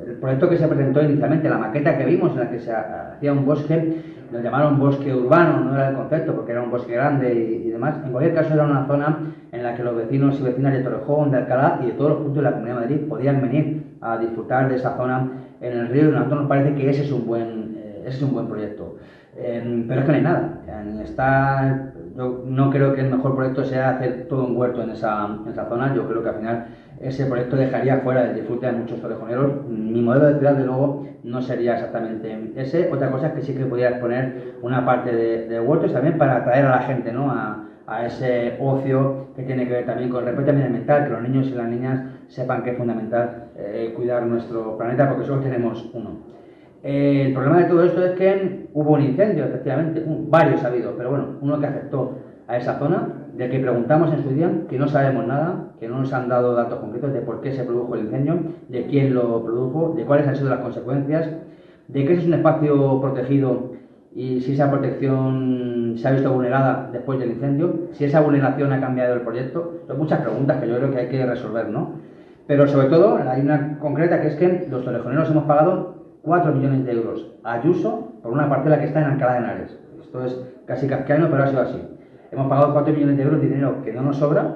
El proyecto que se presentó inicialmente, la maqueta que vimos en la que se hacía un bosque, lo llamaron bosque urbano, no era el concepto porque era un bosque grande y demás. En cualquier caso era una zona en la que los vecinos y vecinas de Torrejón, de Alcalá y de todos los puntos de la Comunidad de Madrid podían venir a disfrutar de esa zona en el río, y a nosotros nos parece que ese es un buen proyecto. Pero es que no hay nada. Yo no creo que el mejor proyecto sea hacer todo un huerto en esa zona. Yo creo que al final ese proyecto dejaría fuera del disfrute de muchos torrejoneros. Mi modelo de ciudad, de luego, no sería exactamente ese. Otra cosa es que sí que podría poner una parte de huertos también para atraer a la gente, ¿no?, a ese ocio que tiene que ver también con el respeto medioambiental, que los niños y las niñas sepan que es fundamental cuidar nuestro planeta, porque solo tenemos uno. El problema de todo esto es que hubo un incendio, efectivamente, varios ha habido, pero bueno, uno que afectó a esa zona, del que preguntamos en su día, que no sabemos nada, que no nos han dado datos concretos de por qué se produjo el incendio, de quién lo produjo, de cuáles han sido las consecuencias, de que ese es un espacio protegido y si esa protección se ha visto vulnerada después del incendio, si esa vulneración ha cambiado el proyecto. Son muchas preguntas que yo creo que hay que resolver, ¿no? Pero sobre todo hay una concreta, que es que los torrejoneros hemos pagado 4 millones de euros a Ayuso por una parcela que está en Alcalá de Henares. Esto es casi kafkiano, pero ha sido así. Hemos pagado 4 millones de euros de dinero que no nos sobra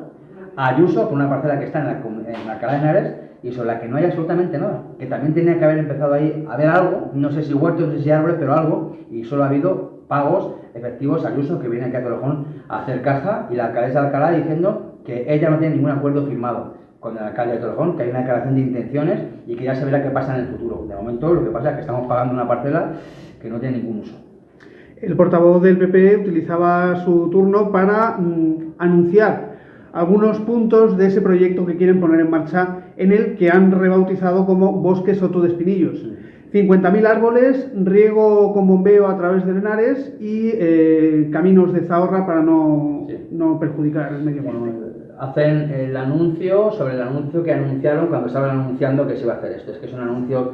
a Ayuso por una parcela que está en Alcalá de Henares y sobre la que no hay absolutamente nada. Que también tenía que haber empezado ahí a haber algo, no sé si huertos, no sé si árboles, pero algo, y solo ha habido pagos efectivos a Ayuso, que viene aquí a Torrejón a hacer caja, y la alcaldesa de Alcalá diciendo que ella no tiene ningún acuerdo firmado con el alcalde de Torrejón, que hay una declaración de intenciones y que ya se verá qué pasa en el futuro. De momento lo que pasa es que estamos pagando una parcela que no tiene ningún uso. El portavoz del PP utilizaba su turno para anunciar algunos puntos de ese proyecto que quieren poner en marcha, en el que han rebautizado como Bosque Soto de Espinillos. 50.000 árboles, riego con bombeo a través de Henares y caminos de Zahorra para no perjudicar el medio ambiente. Hacen el anuncio sobre el anuncio que anunciaron cuando estaban anunciando que se iba a hacer esto. Es que es un anuncio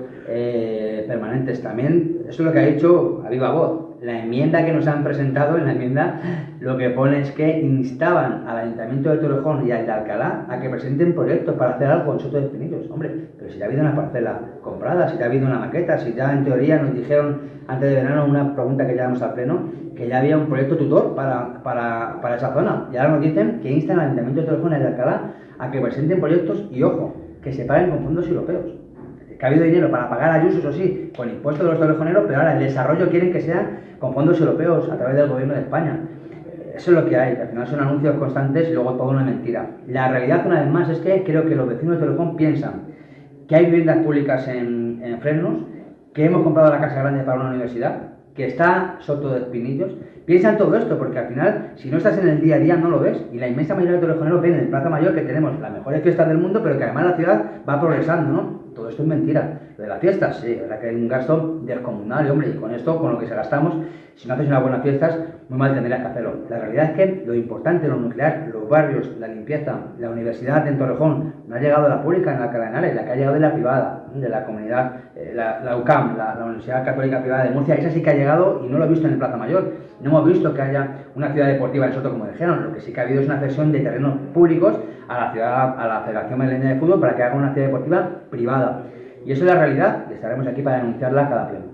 permanente. También, eso es lo que ha dicho a viva voz. La enmienda que nos han presentado, en la enmienda lo que pone es que instaban al Ayuntamiento de Torrejón y al de Alcalá a que presenten proyectos para hacer algo en Soto de Espinillos. Hombre, pero si ya ha habido una parcela comprada, si ya ha habido una maqueta, si ya en teoría nos dijeron antes de verano, una pregunta que llevamos al pleno, que ya había un proyecto tutor para esa zona. Y ahora nos dicen que instan al Ayuntamiento de Torrejón y al de Alcalá a que presenten proyectos y, ojo, que se paguen con fondos europeos. Que ha habido dinero para pagar a Ayuso, eso sí, con impuestos de los torrejoneros, pero ahora el desarrollo quieren que sea con fondos europeos a través del gobierno de España. Eso es lo que hay, que al final son anuncios constantes y luego todo una mentira. La realidad, una vez más, es que creo que los vecinos de Torrejón piensan que hay viviendas públicas en Fresnos, que hemos comprado la Casa Grande para una universidad, que está Soto de Espinillos. Piensan todo esto, porque al final, si no estás en el día a día, no lo ves. Y la inmensa mayoría de torrejoneros ven en el Plaza Mayor que tenemos las mejores fiestas del mundo, pero que además la ciudad va progresando, ¿no? Todo esto es mentira. Lo de las fiestas, sí, es verdad que hay un gasto descomunal, y hombre, y con esto, con lo que se gastamos, si no haces unas buenas fiestas, muy mal tendrías que hacerlo. La realidad es que lo importante, lo nuclear, los barrios, la limpieza, la universidad en Torrejón, no ha llegado a la pública en Alcalá de Henares, la que ha llegado de la privada, de la comunidad, la UCAM, la Universidad Católica Privada de Murcia, esa sí que ha llegado y no lo he visto en el Plaza Mayor. No hemos visto que haya una ciudad deportiva en Soto, como dijeron. Lo que sí que ha habido es una cesión de terrenos públicos a la Federación Madrileña de Fútbol para que haga una ciudad deportiva privada. Y eso es la realidad, y estaremos aquí para denunciarla a cada pleno.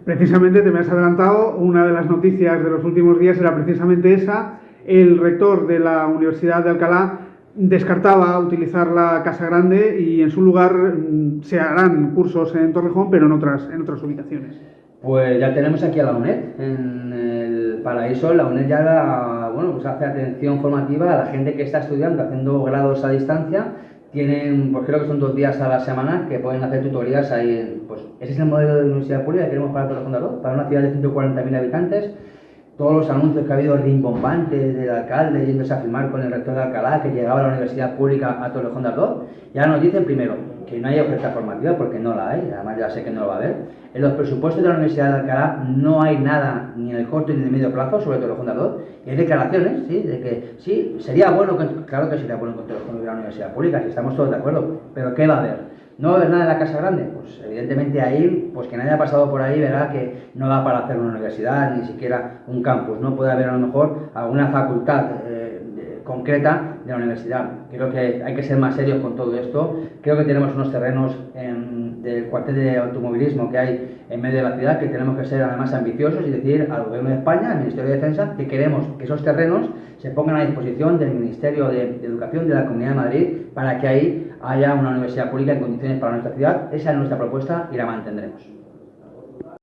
Precisamente te me has adelantado, una de las noticias de los últimos días era precisamente esa. El rector de la Universidad de Alcalá descartaba utilizar la Casa Grande y en su lugar se harán cursos en Torrejón, pero en otras ubicaciones. Pues ya tenemos aquí a la UNED en el paraíso. La UNED ya pues hace atención formativa a la gente que está estudiando, haciendo grados a distancia. Tienen, pues creo que son 2 días a la semana que pueden hacer tutorías ahí. Pues ese es el modelo de universidad pública que queremos para Torrejón de Ardoz, para una ciudad de 140.000 habitantes. Todos los anuncios que ha habido rimbombantes del alcalde yéndose a firmar con el rector de Alcalá que llegaba a la universidad pública a Torrejón de Ardoz. Y ahora nos dicen primero que no hay oferta formativa porque no la hay, además ya sé que no lo va a haber. En los presupuestos de la Universidad de Alcalá no hay nada ni en el corto ni en el medio plazo sobre Torrejón de Ardoz. Y hay declaraciones, ¿sí?, de que sí, sería bueno, claro que sería bueno que Torrejón hubiera una universidad pública, si estamos todos de acuerdo, pero ¿qué va a haber? ¿No va a haber nada en la Casa Grande? Pues evidentemente ahí, pues que nadie ha pasado por ahí verá que no da para hacer una universidad, ni siquiera un campus, ¿no? Puede haber a lo mejor alguna facultad concreta de la universidad. Creo que hay que ser más serios con todo esto. Creo que tenemos unos terrenos del cuartel de automovilismo que hay en medio de la ciudad que tenemos que ser además ambiciosos y decir al Gobierno de España, al Ministerio de Defensa, que queremos que esos terrenos se pongan a disposición del Ministerio de Educación de la Comunidad de Madrid para que ahí haya una universidad pública en condiciones para nuestra ciudad. Esa es nuestra propuesta y la mantendremos.